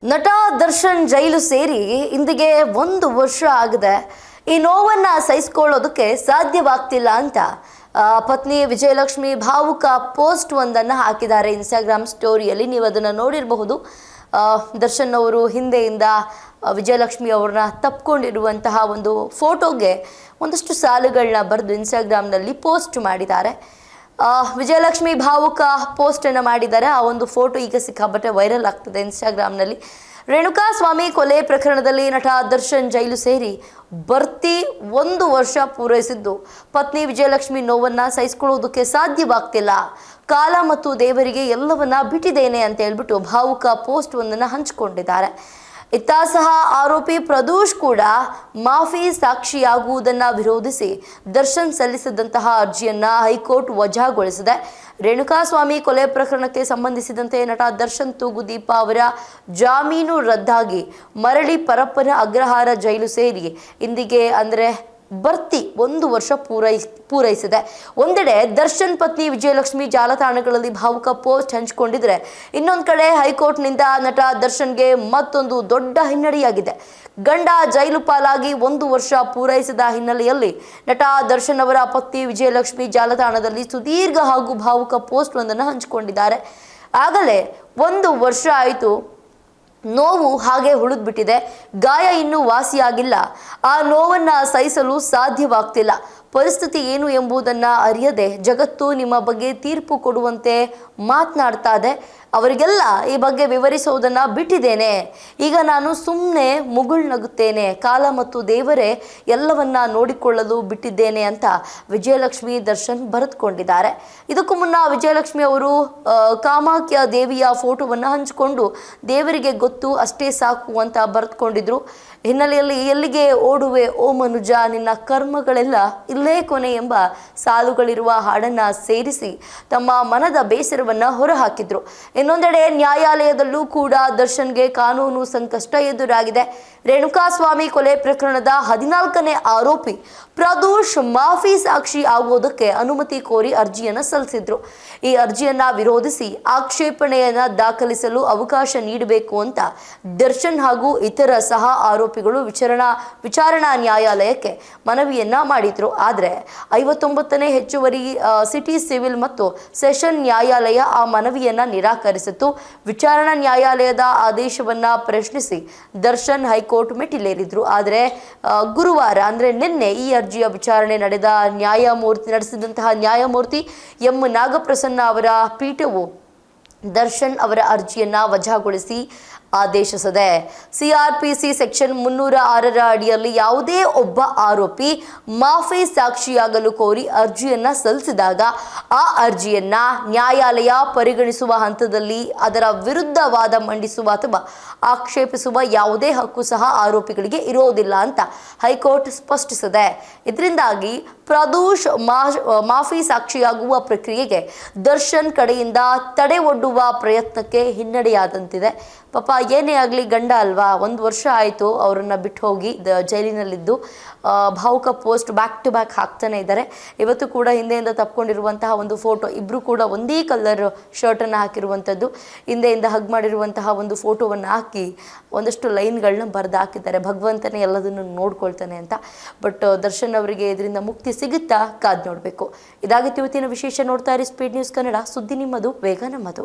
ನಟ ದರ್ಶನ್ ಜೈಲು ಸೇರಿ ಇಂದಿಗೆ 1 ವರ್ಷ ಆಗಿದೆ. ಈ ನೋವನ್ನ ಸಹಿಸಿಕೊಳ್ಳೋದಕ್ಕೆ ಸಾಧ್ಯವಾಗ್ತಿಲ್ಲ ಅಂತ ಪತ್ನಿ ವಿಜಯಲಕ್ಷ್ಮಿ ಭಾವುಕ ಪೋಸ್ಟ್ ಒಂದನ್ನು ಹಾಕಿದ್ದಾರೆ ಇನ್ಸ್ಟಾಗ್ರಾಮ್ ಸ್ಟೋರಿಯಲ್ಲಿ. ನೀವು ಅದನ್ನು ನೋಡಿರಬಹುದು. ದರ್ಶನ್ ಅವರು ಹಿಂದೆಯಿಂದ ವಿಜಯಲಕ್ಷ್ಮಿ ಅವ್ರನ್ನ ತಪ್ಪಿಕೊಂಡಿರುವಂತಹ ಒಂದು ಫೋಟೋಗೆ ಒಂದಷ್ಟು ಸಾಲುಗಳನ್ನ ಬರೆದು ಇನ್ಸ್ಟಾಗ್ರಾಮ್ನಲ್ಲಿ ಪೋಸ್ಟ್ ಮಾಡಿದ್ದಾರೆ. ವಿಜಯಲಕ್ಷ್ಮಿ ಭಾವುಕ ಪೋಸ್ಟನ್ನು ಮಾಡಿದ್ದಾರೆ. ಆ ಒಂದು ಫೋಟೋ ಈಗ ಸಿಕ್ಕಾಪಟ್ಟೆ ವೈರಲ್ ಆಗ್ತದೆ ಇನ್ಸ್ಟಾಗ್ರಾಮ್ನಲ್ಲಿ. ರೇಣುಕಾ ಸ್ವಾಮಿ ಕೊಲೆ ಪ್ರಕರಣದಲ್ಲಿ ನಟ ದರ್ಶನ್ ಜೈಲು ಸೇರಿ ಬರ್ತಿ 1 ವರ್ಷ ಪೂರೈಸಿದ್ದು ಪತ್ನಿ ವಿಜಯಲಕ್ಷ್ಮಿ ನೋವನ್ನ ಸಹಿಸಿಕೊಳ್ಳೋದಕ್ಕೆ ಸಾಧ್ಯವಾಗ್ತಿಲ್ಲ. ಕಾಲ ಮತ್ತು ದೇವರಿಗೆ ಎಲ್ಲವನ್ನ ಬಿಟ್ಟಿದ್ದೇನೆ ಅಂತ ಹೇಳ್ಬಿಟ್ಟು ಭಾವುಕ ಪೋಸ್ಟ್ ಒಂದನ್ನು ಹಂಚಿಕೊಂಡಿದ್ದಾರೆ. ಇತ್ತ ಸಹ ಆರೋಪಿ ಪ್ರದೋಷ್ ಕೂಡ ಮಾಫಿ ಸಾಕ್ಷಿಯಾಗುವುದನ್ನು ವಿರೋಧಿಸಿ ದರ್ಶನ್ ಸಲ್ಲಿಸಿದಂತಹ ಅರ್ಜಿಯನ್ನ ಹೈಕೋರ್ಟ್ ವಜಾಗೊಳಿಸಿದೆ. ರೇಣುಕಾಸ್ವಾಮಿ ಕೊಲೆ ಪ್ರಕರಣಕ್ಕೆ ಸಂಬಂಧಿಸಿದಂತೆ ನಟ ದರ್ಶನ್ ತೂಗುದೀಪ ಅವರ ಜಾಮೀನು ರದ್ದಾಗಿ ಮರಳಿ ಪರಪ್ಪನ ಅಗ್ರಹಾರ ಜೈಲು ಸೇರಿ ಇಂದಿಗೆ ಅಂದರೆ ಬರ್ತಿ 1 ವರ್ಷ ಪೂರೈಸಿದೆ. ಒಂದೆಡೆ ದರ್ಶನ್ ಪತ್ನಿ ವಿಜಯಲಕ್ಷ್ಮಿ ಜಾಲತಾಣಗಳಲ್ಲಿ ಭಾವುಕ ಪೋಸ್ಟ್ ಹಂಚಿಕೊಂಡಿದ್ರೆ, ಇನ್ನೊಂದು ಕಡೆ ಹೈಕೋರ್ಟ್ನಿಂದ ನಟ ದರ್ಶನ್ಗೆ ಮತ್ತೊಂದು ದೊಡ್ಡ ಹಿನ್ನಡೆಯಾಗಿದೆ. ಗಂಡ ಜೈಲು ಪಾಲಾಗಿ 1 ವರ್ಷ ಪೂರೈಸಿದ ಹಿನ್ನೆಲೆಯಲ್ಲಿ ನಟ ದರ್ಶನ್ ಅವರ ಪತ್ನಿ ವಿಜಯಲಕ್ಷ್ಮಿ ಜಾಲತಾಣದಲ್ಲಿ ಸುದೀರ್ಘ ಹಾಗೂ ಭಾವುಕ ಪೋಸ್ಟ್ ಒಂದನ್ನು ಹಂಚಿಕೊಂಡಿದ್ದಾರೆ. ಆಗಲೇ 1 ವರ್ಷ ಆಯಿತು. ನೋವು ಹಾಗೆ ಉಳಿದ್ಬಿಟ್ಟಿದೆ. ಗಾಯ ಇನ್ನೂ ವಾಸಿಯಾಗಿಲ್ಲ. ಆ ನೋವನ್ನು ಸಹಿಸಲು ಸಾಧ್ಯವಾಗ್ತಿಲ್ಲ. ಪರಿಸ್ಥಿತಿ ಏನು ಎಂಬುದನ್ನು ಅರಿಯದೆ ಜಗತ್ತು ನಿಮ್ಮ ಬಗ್ಗೆ ತೀರ್ಪು ಕೊಡುವಂತೆ ಮಾತನಾಡ್ತಾ ಇದೆ. ಅವರಿಗೆಲ್ಲ ಈ ಬಗ್ಗೆ ವಿವರಿಸುವುದನ್ನು ಬಿಟ್ಟಿದ್ದೇನೆ. ಈಗ ನಾನು ಸುಮ್ಮನೆ ಮುಗುಳ್ನಗುತ್ತೇನೆ. ಕಾಲ ಮತ್ತು ದೇವರೇ ಎಲ್ಲವನ್ನ ನೋಡಿಕೊಳ್ಳಲು ಬಿಟ್ಟಿದ್ದೇನೆ ಅಂತ ವಿಜಯಲಕ್ಷ್ಮಿ ದರ್ಶನ್ ಬರೆದುಕೊಂಡಿದ್ದಾರೆ. ಇದಕ್ಕೂ ಮುನ್ನ ವಿಜಯಲಕ್ಷ್ಮಿ ಅವರು ಕಾಮಾಖ್ಯ ದೇವಿಯ ಫೋಟೋವನ್ನು ಹಂಚಿಕೊಂಡು ದೇವರಿಗೆ ಗೊತ್ತು ಅಷ್ಟೇ ಸಾಕು ಅಂತ ಬರೆದುಕೊಂಡಿದ್ರು. ಹಿನ್ನೆಲೆಯಲ್ಲಿ ಎಲ್ಲಿಗೆ ಓಡುವೆ ಓ ಮನುಜ, ನಿನ್ನ ಕರ್ಮಗಳೆಲ್ಲ ಇಲ್ಲೇ ಕೊನೆ ಎಂಬ ಸಾಲುಗಳಿರುವ ಹಾಡನ್ನು ಸೇರಿಸಿ ತಮ್ಮ ಮನದ ಬೇಸರವನ್ನು ಹೊರಹಾಕಿದ್ರು. ಇನ್ನೊಂದೆಡೆ ನ್ಯಾಯಾಲಯದಲ್ಲೂ ಕೂಡ ದರ್ಶನ್ಗೆ ಕಾನೂನು ಸಂಕಷ್ಟ ಎದುರಾಗಿದೆ. ರೇಣುಕಾಸ್ವಾಮಿ ಕೊಲೆ ಪ್ರಕರಣದ 14ನೇ ಆರೋಪಿ ಪ್ರದೋಷ್ ಮಾಫಿ ಸಾಕ್ಷಿ ಆಗುವುದಕ್ಕೆ ಅನುಮತಿ ಕೋರಿ ಅರ್ಜಿಯನ್ನು ಸಲ್ಲಿಸಿದ್ರು. ಈ ಅರ್ಜಿಯನ್ನ ವಿರೋಧಿಸಿ ಆಕ್ಷೇಪಣೆಯನ್ನ ದಾಖಲಿಸಲು ಅವಕಾಶ ನೀಡಬೇಕು ಅಂತ ದರ್ಶನ್ ಹಾಗೂ ಇತರ ಸಹ ಆರೋಪಿಗಳು ವಿಚಾರಣಾ ನ್ಯಾಯಾಲಯಕ್ಕೆ ಮನವಿಯನ್ನ ಮಾಡಿದ್ರು. ಆದರೆ 59ನೇ ಹೆಚ್ಚುವರಿ ಸಿಟಿ ಸಿವಿಲ್ ಮತ್ತು ಸೆಷನ್ ನ್ಯಾಯಾಲಯ ಆ ಮನವಿಯನ್ನ ನಿರಾಕರಿಸಿತು. ವಿಚಾರಣಾ ನ್ಯಾಯಾಲಯದ ಆದೇಶವನ್ನ ಪ್ರಶ್ನಿಸಿ ದರ್ಶನ್ ಹೈಕೋರ್ಟ್ ಮೆಟ್ಟಿಲೇರಿದ್ರು. ಆದರೆ ಗುರುವಾರ ಅಂದರೆ ನಿನ್ನೆ ಈ ಅರ್ಜಿಯ ವಿಚಾರಣೆ ನಡೆಸಿದಂತಹ ನ್ಯಾಯಮೂರ್ತಿ ಎಂ ನಾಗಪ್ರಸನ್ನ ಅವರ ಪೀಠವು ದರ್ಶನ್ ಅವರ ಅರ್ಜಿಯನ್ನ ವಜಾಗೊಳಿಸಿ ಆದೇಶಿಸಿದೆ. ಸಿಆರ್ಪಿಸಿ ಸೆಕ್ಷನ್ 306ರ ಅಡಿಯಲ್ಲಿ ಯಾವುದೇ ಒಬ್ಬ ಆರೋಪಿ ಮಾಫಿ ಸಾಕ್ಷಿಯಾಗಲು ಕೋರಿ ಅರ್ಜಿಯನ್ನ ಸಲ್ಲಿಸಿದಾಗ ಆ ಅರ್ಜಿಯನ್ನ ನ್ಯಾಯಾಲಯ ಪರಿಗಣಿಸುವ ಹಂತದಲ್ಲಿ ಅದರ ವಿರುದ್ಧ ವಾದ ಮಂಡಿಸುವ ಅಥವಾ ಆಕ್ಷೇಪಿಸುವ ಯಾವುದೇ ಹಕ್ಕು ಸಹ ಆರೋಪಿಗಳಿಗೆ ಇರೋದಿಲ್ಲ ಅಂತ ಹೈಕೋರ್ಟ್ ಸ್ಪಷ್ಟಿಸಿದೆ. ಇದರಿಂದಾಗಿ ಪ್ರದೋಷ್ ಮಾಫಿ ಸಾಕ್ಷಿಯಾಗುವ ಪ್ರಕ್ರಿಯೆಗೆ ದರ್ಶನ್ ಕಡೆಯಿಂದ ತಡೆ ಒಡ್ಡುವ ಪ್ರಯತ್ನಕ್ಕೆ ಹಿನ್ನಡೆಯಾದಂತಿದೆ. ಪಾಪ ಏನೇ ಆಗಲಿ ಗಂಡ ಅಲ್ವಾ, 1 ವರ್ಷ ಆಯಿತು ಅವರನ್ನು ಬಿಟ್ಟು ಹೋಗಿ ಜೈಲಿನಲ್ಲಿದ್ದು. ಭಾವುಕ ಪೋಸ್ಟ್ ಬ್ಯಾಕ್ ಟು ಬ್ಯಾಕ್ ಹಾಕ್ತಾನೆ ಇದ್ದಾರೆ. ಇವತ್ತು ಕೂಡ ಹಿಂದೆಯಿಂದ ತಪ್ಪಿಕೊಂಡಿರುವಂತಹ ಒಂದು ಫೋಟೋ, ಇಬ್ಬರು ಕೂಡ ಒಂದೇ ಕಲರ್ ಶರ್ಟನ್ನು ಹಾಕಿರುವಂಥದ್ದು, ಹಿಂದೆಯಿಂದ ಹಗ್ ಮಾಡಿರುವಂತಹ ಒಂದು ಫೋಟೋವನ್ನು ಹಾಕಿ ಒಂದಷ್ಟು ಲೈನ್ಗಳನ್ನ ಬರೆದು ಹಾಕಿದ್ದಾರೆ. ಭಗವಂತನೇ ಎಲ್ಲದನ್ನು ನೋಡ್ಕೊಳ್ತಾನೆ ಅಂತ. ಬಟ್ ದರ್ಶನ್ ಅವರಿಗೆ ಇದರಿಂದ ಮುಕ್ತಿ ಸಿಗುತ್ತಾ ಕಾದು ನೋಡಬೇಕು. ಇದಾಗಿತ್ತು ಇವತ್ತಿನ ವಿಶೇಷ. ನೋಡ್ತಾ ಇರಿ ಸ್ಪೀಡ್ ನ್ಯೂಸ್ ಕನ್ನಡ. ಸುದ್ದಿ ನಿಮ್ಮದು, ವೇಗ ನಮ್ಮದು.